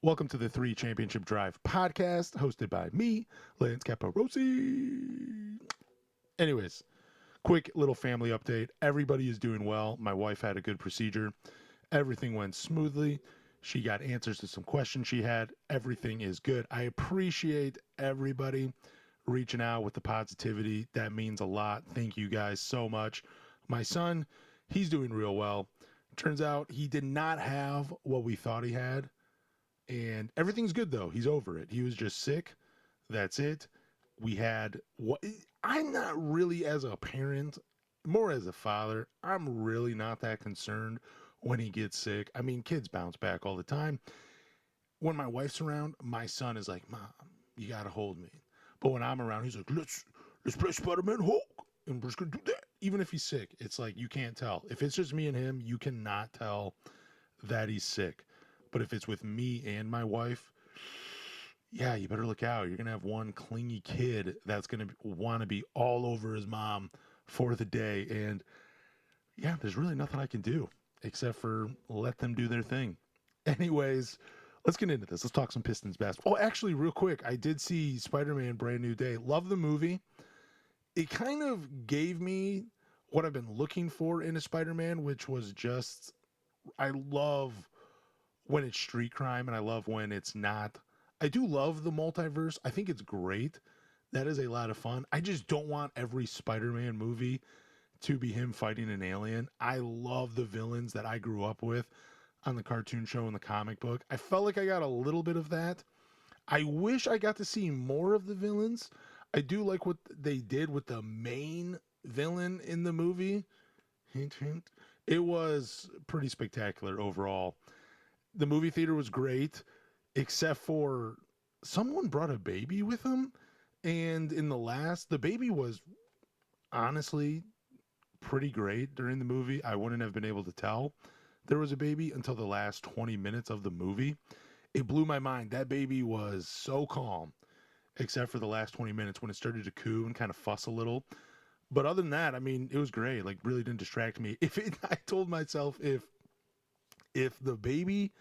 Welcome to the 3 Championship Drive podcast, hosted by me, Lance Caporossi. Anyways, quick little family update. Everybody is doing well. My wife had a good procedure. Everything went smoothly. She got answers to some questions she had. Everything is good. I appreciate everybody reaching out with the positivity. That means a lot. Thank you guys so much. My son, he's doing real well. Turns out he did not have what we thought he had. And everything's good, though. He's over it. He was just sick. That's it. We had what I'm not really, as a parent, more as a father, I'm really not that concerned when he gets sick. I mean, kids bounce back all the time. When my wife's around, my son is like, Mom, you got to hold me. But when I'm around, he's like, let's play Spider-Man Hulk. And we're just going to do that. Even if he's sick, it's like you can't tell. If it's just me and him, you cannot tell that he's sick. But if it's with me and my wife, yeah, you better look out. You're going to have one clingy kid that's going to want to be all over his mom for the day. And yeah, there's really nothing I can do except for let them do their thing. Anyways, let's get into this. Let's talk some Pistons basketball. Oh, actually, real quick, I did see Spider-Man Brand New Day. Love the movie. It kind of gave me what I've been looking for in a Spider-Man, which was just, I love when it's street crime, and I love when it's not. I do love the multiverse. I think it's great. That is a lot of fun. I just don't want every Spider-Man movie to be him fighting an alien. I love the villains that I grew up with on the cartoon show and the comic book. I felt like I got a little bit of that. I wish I got to see more of the villains. I do like what they did with the main villain in the movie. Hint, hint. It was pretty spectacular overall. The movie theater was great, except for someone brought a baby with them. And in the baby was honestly pretty great during the movie. I wouldn't have been able to tell there was a baby until the last 20 minutes of the movie. It blew my mind. That baby was so calm, except for the last 20 minutes when it started to coo and kind of fuss a little. But other than that, I mean, it was great. Like, really didn't distract me. I told myself if the baby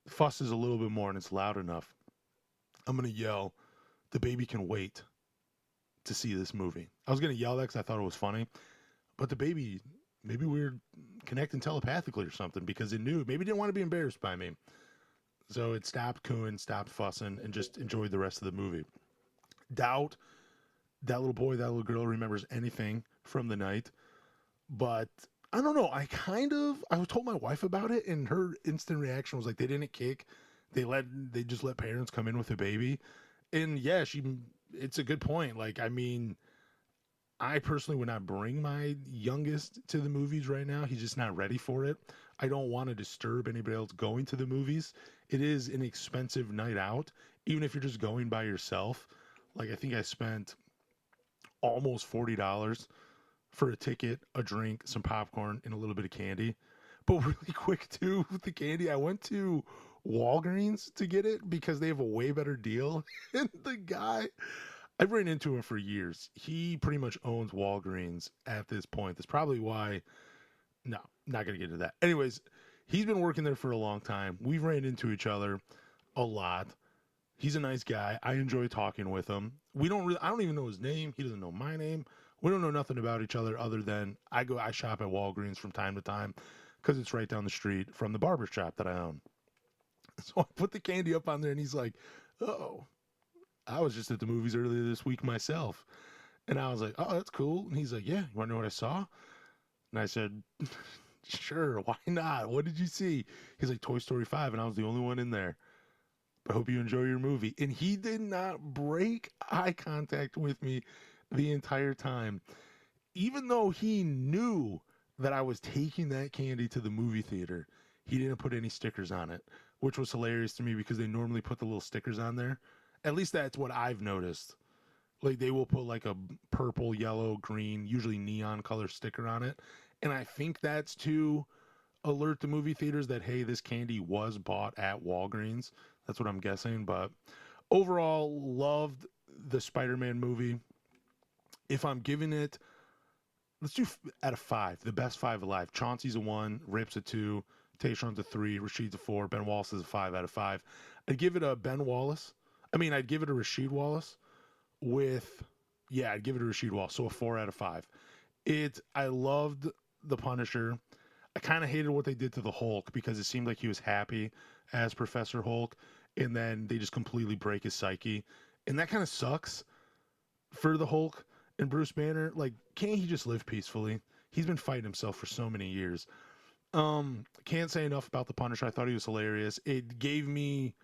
fusses a little bit more and it's loud enough, I'm going to yell, the baby can wait to see this movie. I was going to yell that because I thought it was funny. But the baby, maybe we were connecting telepathically or something because it knew. Maybe it didn't want to be embarrassed by me. So it stopped cooing, stopped fussing, and just enjoyed the rest of the movie. Doubt that little boy, that little girl remembers anything from the night. But I don't know. I told my wife about it, and her instant reaction was like, they didn't kick. They just let parents come in with a baby. And yeah, it's a good point. Like, I mean, I personally would not bring my youngest to the movies right now. He's just not ready for it. I don't want to disturb anybody else going to the movies. It is an expensive night out, even if you're just going by yourself. Like, I think I spent almost $40 for a ticket, a drink, some popcorn, and a little bit of candy. But really quick, too, with the candy, I went to Walgreens to get it because they have a way better deal. And the guy, I've ran into him for years. He pretty much owns Walgreens at this point. That's probably why. No, not going to get into that. Anyways, he's been working there for a long time. We've ran into each other a lot. He's a nice guy. I enjoy talking with him. I don't even know his name. He doesn't know my name. We don't know nothing about each other other than I shop at Walgreens from time to time because it's right down the street from the barber shop that I own. So I put the candy up on there and he's like, oh, I was just at the movies earlier this week myself. And I was like, oh, that's cool. And he's like, yeah, you want to know what I saw? And I said, sure, why not? What did you see? He's like, Toy Story 5, and I was the only one in there. I hope you enjoy your movie. And he did not break eye contact with me the entire time. Even though he knew that I was taking that candy to the movie theater, he didn't put any stickers on it, which was hilarious to me because they normally put the little stickers on there. At least that's what I've noticed. Like, they will put like a purple, yellow, green, usually neon color sticker on it. And I think that's to alert the movie theaters that, hey, this candy was bought at Walgreens. That's what I'm guessing. But overall, loved the Spider-Man movie. If I'm giving it, let's do out of 5, the best 5 alive. Chauncey's a 1, Rip's a 2, Tayshaun's a 3, Rasheed's a 4, Ben Wallace is a 5 out of 5. I'd give it a I'd give it a Rasheed Wallace I'd give it a Rasheed Wallace, so a 4 out of 5. I loved the Punisher. I kind of hated what they did to the Hulk because it seemed like he was happy as Professor Hulk, and then they just completely break his psyche. And that kind of sucks for the Hulk and Bruce Banner. Like, can't he just live peacefully? He's been fighting himself for so many years. Can't say enough about the Punisher. I thought he was hilarious. It gave me,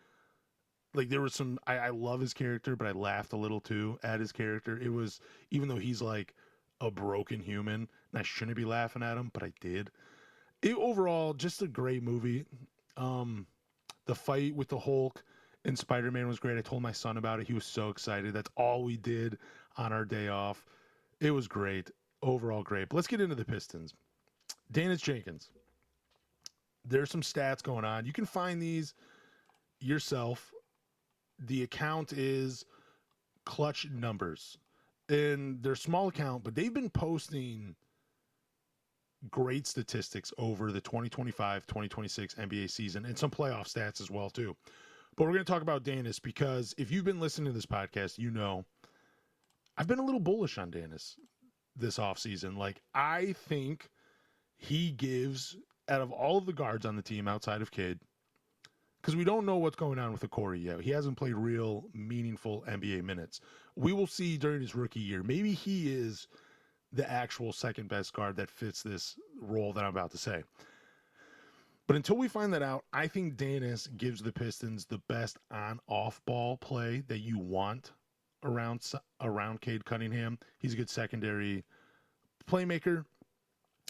like, there was some, I love his character, but I laughed a little too at his character. It was, even though he's like a broken human, and I shouldn't be laughing at him, but I did. Overall, just a great movie. The fight with the Hulk and Spider-Man was great. I told my son about it. He was so excited. That's all we did on our day off. It was great. Overall great. But let's get into the Pistons. Daniss Jenkins. There's some stats going on. You can find these yourself. The account is Clutch Numbers. And they're a small account, but they've been posting great statistics over the 2025-2026 NBA season and some playoff stats as well too. But we're going to talk about Daniss because if you've been listening to this podcast, you know I've been a little bullish on Daniss this offseason. Like, I think he gives, out of all of the guards on the team outside of Cade, because we don't know what's going on with the Corey yet. He hasn't played real, meaningful NBA minutes. We will see during his rookie year. Maybe he is the actual second best guard that fits this role that I'm about to say. But until we find that out, I think Daniss gives the Pistons the best on-off ball play that you want around Cade Cunningham. He's a good secondary playmaker.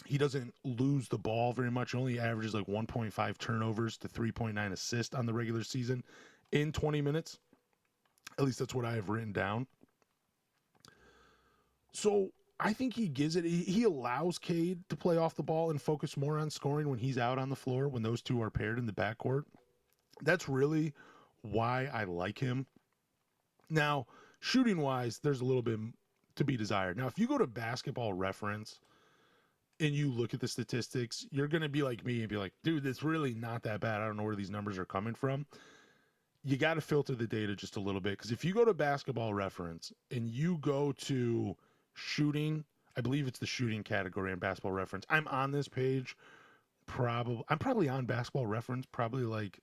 He doesn't lose the ball very much. He only averages like 1.5 turnovers to 3.9 assists on the regular season in 20 minutes. At least that's what I have written down. So I think he gives it. He allows Cade to play off the ball and focus more on scoring when he's out on the floor, when those two are paired in the backcourt. That's really why I like him. Now, shooting-wise, there's a little bit to be desired. Now, if you go to Basketball Reference and you look at the statistics, you're going to be like me and be like, dude, it's really not that bad. I don't know where these numbers are coming from. You got to filter the data just a little bit, because if you go to Basketball Reference and you go to shooting, I believe it's the shooting category in Basketball Reference. I'm on this page. I'm probably on Basketball Reference probably like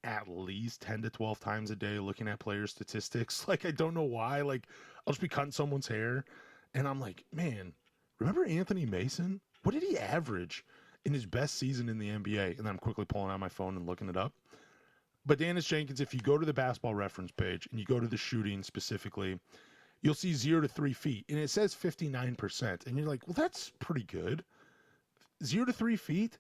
at least 10 to 12 times a day looking at player statistics. Like, I don't know why. Like, I'll just be cutting someone's hair and I'm like, man, remember Anthony Mason? What did he average in his best season in the NBA? And then I'm quickly pulling out my phone and looking it up. But Daniss Jenkins, if you go to the Basketball Reference page and you go to the shooting specifically, you'll see 0 to 3 feet, and it says 59%. And you're like, well, that's pretty good. 0 to 3 feet,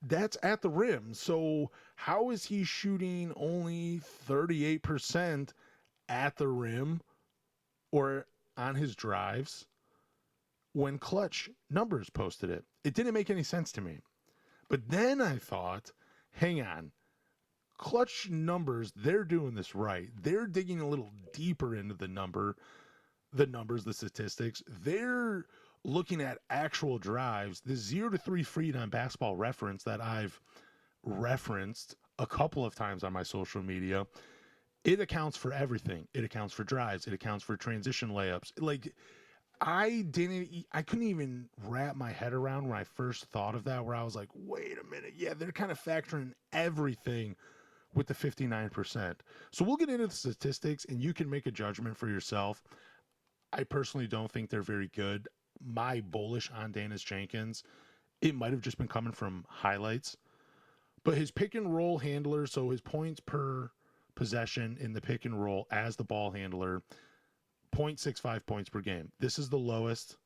that's at the rim. So how is he shooting only 38% at the rim or on his drives when Clutch Numbers posted it? It didn't make any sense to me. But then I thought, hang on. Clutch Numbers, they're doing this right. They're digging a little deeper into the numbers, the statistics. They're looking at actual drives. The 0 to 3 feet on Basketball Reference that I've referenced a couple of times on my social media, it accounts for everything. It accounts for drives. It accounts for transition layups. Like, I couldn't even wrap my head around when I first thought of that, where I was like, wait a minute. Yeah, they're kind of factoring everything with the 59%. So we'll get into the statistics and you can make a judgment for yourself. I personally don't think they're very good. My bullish on Daniss Jenkins, it might have just been coming from highlights. But his pick and roll handler, so his points per possession in the pick and roll as the ball handler, 0.65 points per game. This is the lowest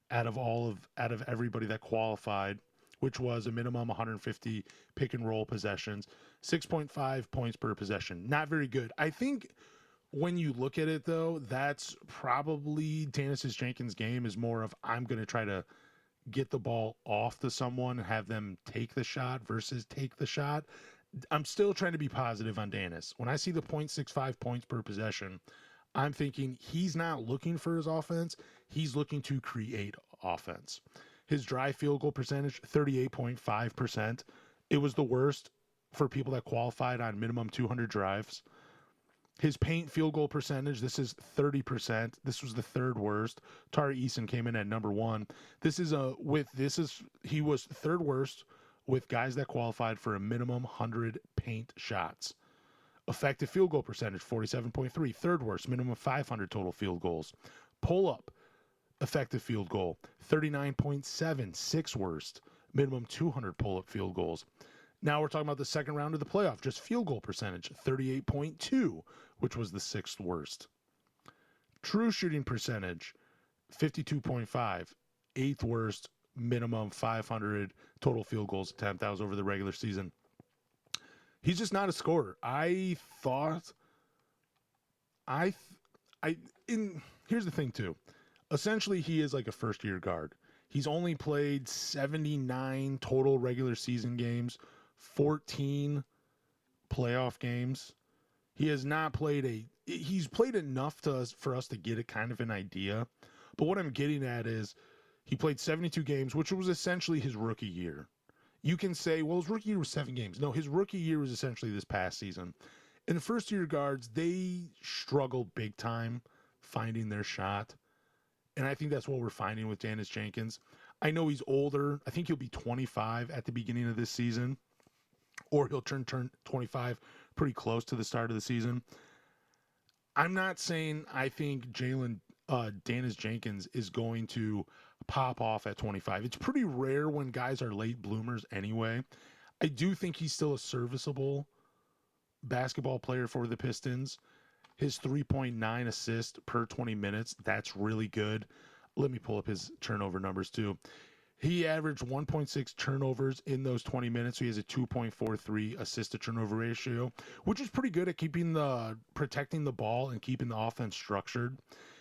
out of everybody that qualified, which was a minimum 150 pick and roll possessions, 6.5 points per possession. Not very good. I think when you look at it, though, that's probably Daniss Jenkins' game is more of, I'm going to try to get the ball off to someone and have them take the shot versus take the shot. I'm still trying to be positive on Daniss. When I see the 0.65 points per possession, I'm thinking he's not looking for his offense. He's looking to create offense. His dry field goal percentage, 38.5%. It was the worst for people that qualified on minimum 200 drives. His paint field goal percentage, this is 30%. This was the third worst. Tari Eason came in at number 1. He was third worst with guys that qualified for a minimum 100 paint shots. Effective field goal percentage, 47.3. Third worst, minimum 500 total field goals. Pull-up, effective field goal, 39.7. Sixth worst, minimum 200 pull-up field goals. Now we're talking about the second round of the playoff, just field goal percentage, 38.2, which was the sixth worst. True shooting percentage, 52.5, eighth worst, minimum 500 total field goals attempt. That was over the regular season. He's just not a scorer. Here's the thing too. Essentially, he is like a first-year guard. He's only played 79 total regular season games, 14 playoff games. He has not played he's played enough for us to get a kind of an idea. But what I'm getting at is he played 72 games, which was essentially his rookie year. You can say, well, his rookie year was 7 games. No, his rookie year was essentially this past season. And the first-year guards, they struggled big time finding their shot. And I think that's what we're finding with Daniss Jenkins. I know he's older. I think he'll be 25 at the beginning of this season. Or he'll turn 25 pretty close to the start of the season. I'm not saying I think Daniss Jenkins is going to pop off at 25. It's pretty rare when guys are late bloomers anyway. I do think he's still a serviceable basketball player for the Pistons. His 3.9 assists per 20 minutes, that's really good. Let me pull up his turnover numbers too. He averaged 1.6 turnovers in those 20 minutes, so he has a 2.43 assist to turnover ratio, which is pretty good at protecting the ball and keeping the offense structured.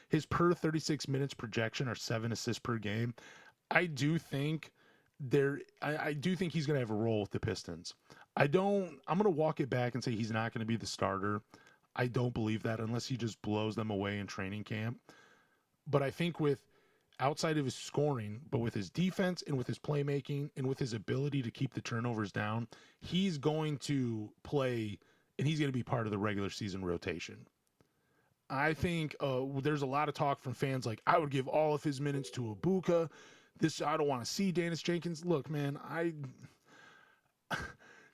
His per 36 minutes projection are 7 assists per game. I do think he's going to have a role with the Pistons. I'm going to walk it back and say he's not going to be the starter. I don't believe that unless he just blows them away in training camp. But I think outside of his scoring, but with his defense and with his playmaking and with his ability to keep the turnovers down, he's going to play and he's going to be part of the regular season rotation. I think there's a lot of talk from fans like, I would give all of his minutes to Ibuka. I don't want to see Daniss Jenkins. Look, man,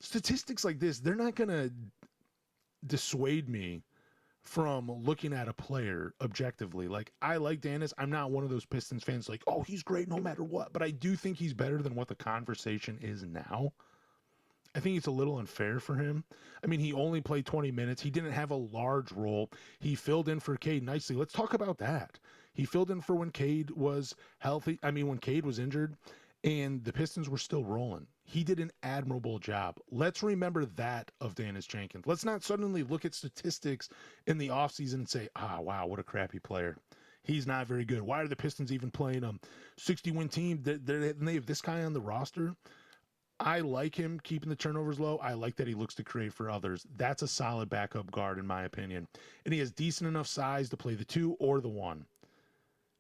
statistics like this, they're not going to dissuade me from looking at a player objectively. Like, I like Daniss. I'm not one of those Pistons fans like, oh, he's great no matter what. But I do think he's better than what the conversation is now. I think it's a little unfair for him. I mean, he only played 20 minutes. He didn't have a large role. He filled in for Cade nicely. Let's talk about that. He filled in for when Cade was healthy. I mean, when Cade was injured and the Pistons were still rolling. He did an admirable job. Let's remember that of Daniss Jenkins. Let's not suddenly look at statistics in the offseason and say, wow, what a crappy player. He's not very good. Why are the Pistons even playing a 60-win team? They have this guy on the roster. I like him keeping the turnovers low. I like that he looks to create for others. That's a solid backup guard, in my opinion. And he has decent enough size to play the 2 or the 1.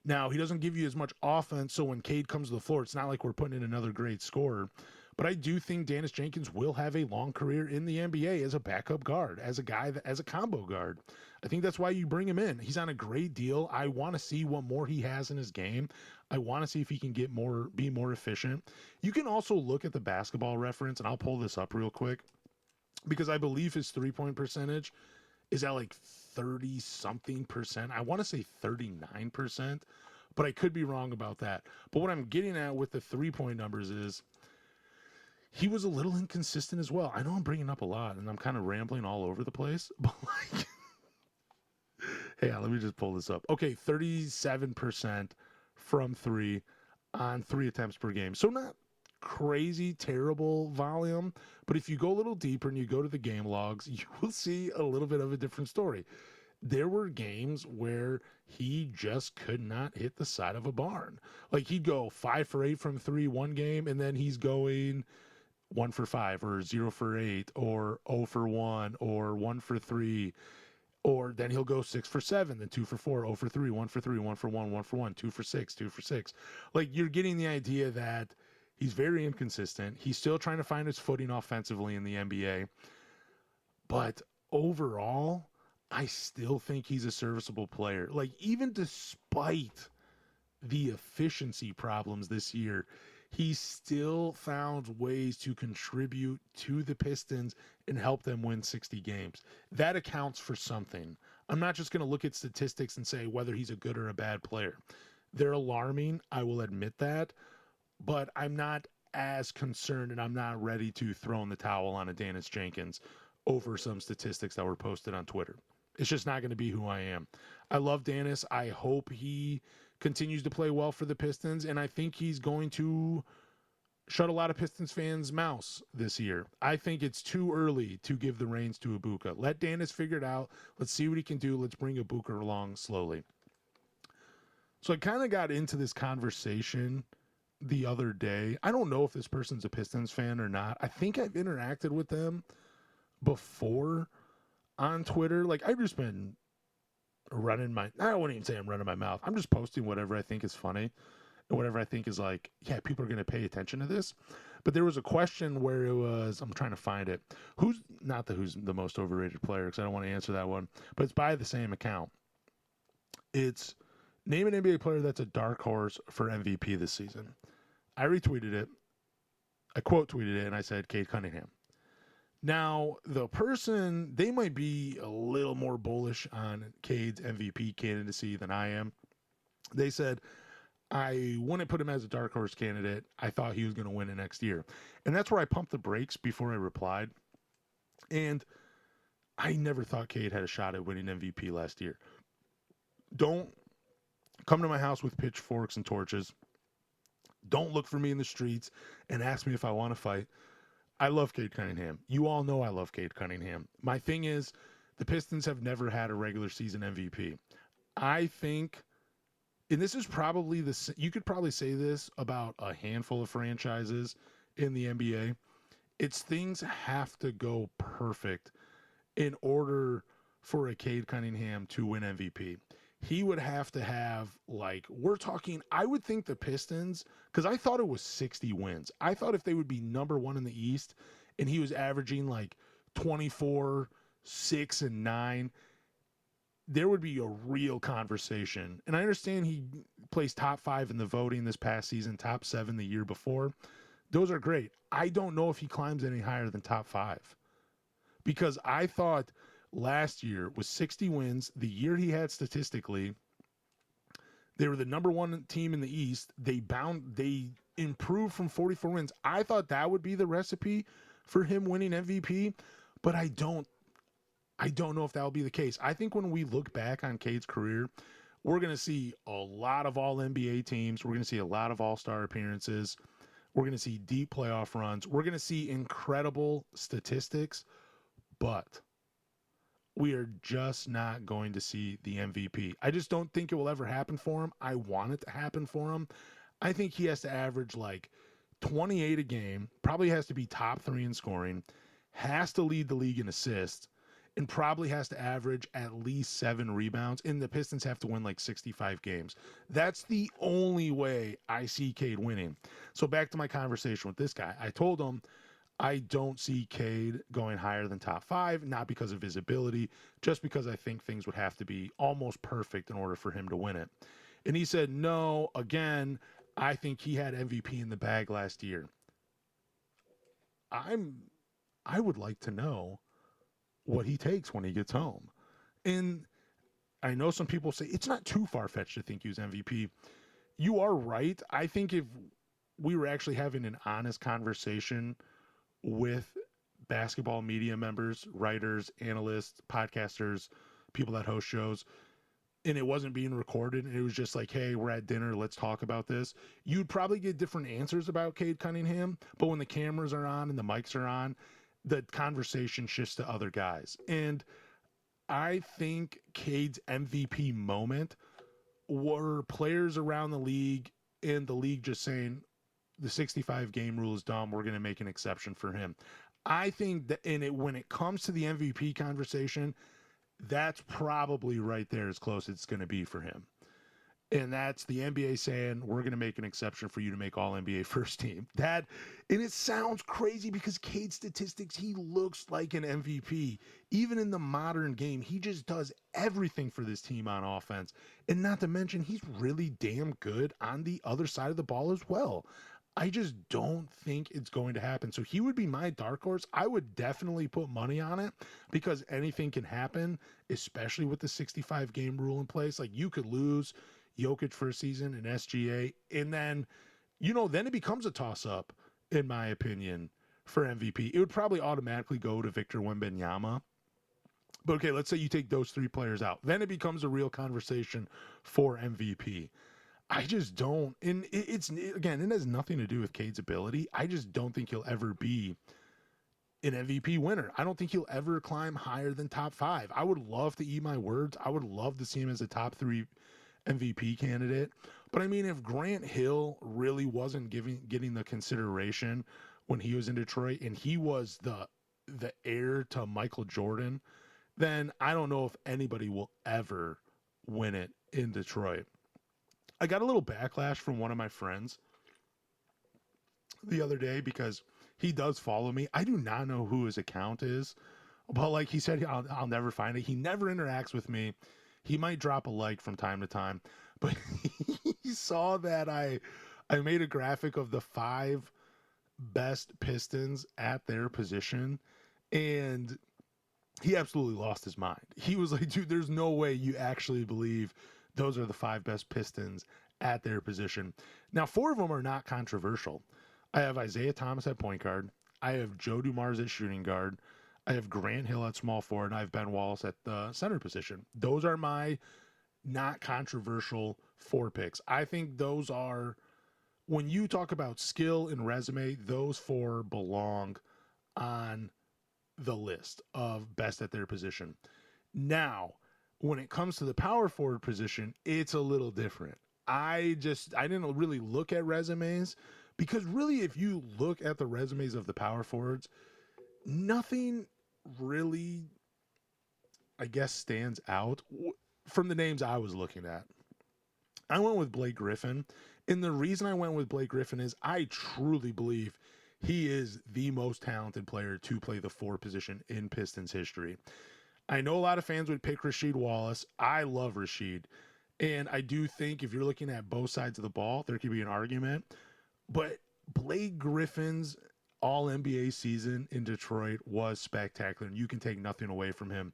Now, he doesn't give you as much offense, so when Cade comes to the floor, it's not like we're putting in another great scorer. But I do think Daniss Jenkins will have a long career in the NBA as a backup guard, as a combo guard. I think that's why you bring him in. He's on a great deal. I want to see what more he has in his game. I want to see if he can be more efficient. You can also look at the Basketball Reference, and I'll pull this up real quick, because I believe his three-point percentage is at like 30-something%. I want to say 39%, but I could be wrong about that. But what I'm getting at with the three-point numbers is he was a little inconsistent as well. I know I'm bringing up a lot, and I'm kind of rambling all over the place, but like, hey, let me just pull this up. Okay, 37% from 3 on 3 attempts per game. So not crazy, terrible volume, but if you go a little deeper and you go to the game logs, you will see a little bit of a different story. There were games where he just could not hit the side of a barn. Like, he'd go 5 for 8 from 3 one game, and then he's going 1 for 5 or 0 for 8 or 0 for 1 or 1 for 3. Or then he'll go 6 for 7, then 2 for 4, 0 for 3, 1 for 3, 1 for 1, 1 for 1, 2 for 6, 2 for 6. Like, you're getting the idea that He's very inconsistent. He's still trying to find his footing offensively in the NBA. But overall, I still think he's a serviceable player. Like, even despite the efficiency problems this year, he still found ways to contribute to the Pistons and help them win 60 games. That accounts for something. I'm not just going to look at statistics and say whether he's a good or a bad player. They're alarming, I will admit that, but I'm not as concerned, and I'm not ready to throw in the towel on a Daniss Jenkins over some statistics that were posted on Twitter. It's just not going to be who I am. I love Daniss. I hope he continues to play well for the Pistons, and I think he's going to shut a lot of Pistons fans' mouths this year. I think it's too early to give the reins to Ibaka. Let Daniss figure it out. Let's see what he can do. Let's bring Ibaka along slowly. So I kind of got into this conversation the other day. I don't know if this person's a Pistons fan or not. I think I've interacted with them before on Twitter. Like, I've just been I wouldn't even say I'm running my mouth. I'm just posting whatever I think is funny and whatever I think is like, yeah, people are going to pay attention to this. But there was a question where it was, I'm trying to find it. Who's the most overrated player, because I don't want to answer that one, but it's by the same account. It's name an NBA player that's a dark horse for MVP this season. I retweeted it. I quote tweeted it, and I said Cade Cunningham. Now, the person, they might be a little more bullish on Cade's MVP candidacy than I am. They said, I wouldn't put him as a dark horse candidate. I thought he was going to win it next year. And that's where I pumped the brakes before I replied. And I never thought Cade had a shot at winning MVP last year. Don't come to my house with pitchforks and torches. Don't look for me in the streets and ask me if I want to fight. I love Cade Cunningham. You all know I love Cade Cunningham. My thing is, the Pistons have never had a regular season MVP. I think, and this is probably you could probably say this about a handful of franchises in the NBA. It's things have to go perfect in order for a Cade Cunningham to win MVP. He would have to have, like, I would think the Pistons, because I thought it was 60 wins. I thought if they would be number one in the East and he was averaging like 24, 6, and 9, there would be a real conversation. And I understand he plays top 5 in the voting this past season, top 7 the year before. Those are great. I don't know if he climbs any higher than top 5, because I thought last year was 60 wins. The year he had statistically, they were the number one team in the East. They improved from 44 wins. I thought that would be the recipe for him winning MVP, but I don't know if that will be the case. I think when we look back on Cade's career, we're going to see a lot of all NBA teams. We're going to see a lot of all-star appearances. We're going to see deep playoff runs. We're going to see incredible statistics, but we are just not going to see the MVP. I just don't think it will ever happen for him. I want it to happen for him. I think he has to average like 28 a game, probably has to be top 3 in scoring, has to lead the league in assists, and probably has to average at least 7 rebounds, and the Pistons have to win like 65 games. That's the only way I see Cade winning. So back to my conversation with this guy. I told him I don't see Cade going higher than top 5, not because of his ability, just because I think things would have to be almost perfect in order for him to win it. And he said, no, again, I think he had MVP in the bag last year. I would like to know what he takes when he gets home. And I know some people say it's not too far-fetched to think he was MVP. You are right. I think if we were actually having an honest conversation with basketball media members, writers, analysts, podcasters, people that host shows, and it wasn't being recorded, and it was just like, hey, we're at dinner, let's talk about this, you'd probably get different answers about Cade Cunningham. But when the cameras are on and the mics are on, the conversation shifts to other guys. And I think Cade's MVP moment were players around the league and the league just saying, the 65 game rule is dumb, we're going to make an exception for him. I think that when it comes to the MVP conversation, that's probably right there as close as it's going to be for him. And that's the NBA saying, we're going to make an exception for you to make all NBA first team. And it sounds crazy because Cade's statistics, he looks like an MVP. Even in the modern game, he just does everything for this team on offense. And not to mention, he's really damn good on the other side of the ball as well. I just don't think it's going to happen. So he would be my dark horse. I would definitely put money on it because anything can happen, especially with the 65 game rule in place. Like, you could lose Jokic for a season in SGA, and then, then it becomes a toss up, in my opinion, for MVP. It would probably automatically go to Victor Wembanyama. But okay, let's say you take those three players out. Then it becomes a real conversation for MVP. I just don't, and it has nothing to do with Cade's ability. I just don't think he'll ever be an MVP winner. I don't think he'll ever climb higher than top 5. I would love to eat my words. I would love to see him as a top 3 MVP candidate. But I mean, if Grant Hill really wasn't getting the consideration when he was in Detroit and he was the heir to Michael Jordan, then I don't know if anybody will ever win it in Detroit. I got a little backlash from one of my friends the other day because he does follow me. I do not know who his account is, but like he said, I'll never find it. He never interacts with me. He might drop a like from time to time, but he saw that I made a graphic of the 5 best Pistons at their position, and he absolutely lost his mind. He was like, dude, there's no way you actually believe those are the 5 best Pistons at their position. Now, 4 of them are not controversial. I have Isaiah Thomas at point guard. I have Joe Dumars at shooting guard. I have Grant Hill at small forward, and I have Ben Wallace at the center position. Those are my not controversial 4 picks. I think those are, when you talk about skill and resume, those 4 belong on the list of best at their position. Now, when it comes to the power forward position, it's a little different. I didn't really look at resumes because really, if you look at the resumes of the power forwards, nothing really, I guess, stands out from the names I was looking at. I went with Blake Griffin, and the reason I went with Blake Griffin is I truly believe he is the most talented player to play the 4 position in Pistons history. I know a lot of fans would pick Rasheed Wallace. I love Rasheed. And I do think if you're looking at both sides of the ball, there could be an argument. But Blake Griffin's all-NBA season in Detroit was spectacular, and you can take nothing away from him.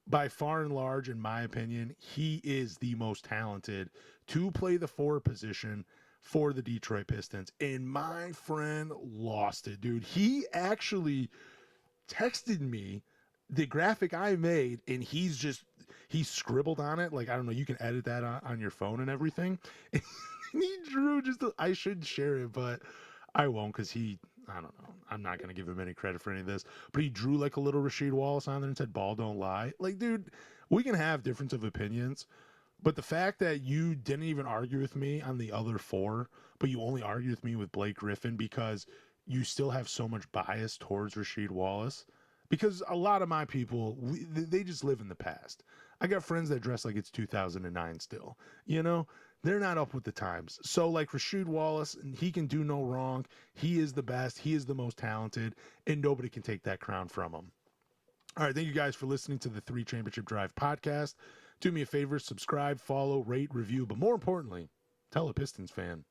By far and large, in my opinion, he is the most talented to play the 4 position for the Detroit Pistons. And my friend lost it, dude. He actually texted me the graphic I made, and he scribbled on it. Like, I don't know, you can edit that on your phone and everything. And he drew I should share it, but I won't because I don't know. I'm not going to give him any credit for any of this, but he drew like a little Rasheed Wallace on there and said, "Ball don't lie." Like, dude, we can have difference of opinions, but the fact that you didn't even argue with me on the other 4, but you only argued with me with Blake Griffin because you still have so much bias towards Rasheed Wallace. Because a lot of my people, they just live in the past. I got friends that dress like it's 2009 still. They're not up with the times. So like Rasheed Wallace, he can do no wrong. He is the best. He is the most talented, and nobody can take that crown from him. All right, thank you guys for listening to the 3 Championship Drive podcast. Do me a favor, subscribe, follow, rate, review, but more importantly, tell a Pistons fan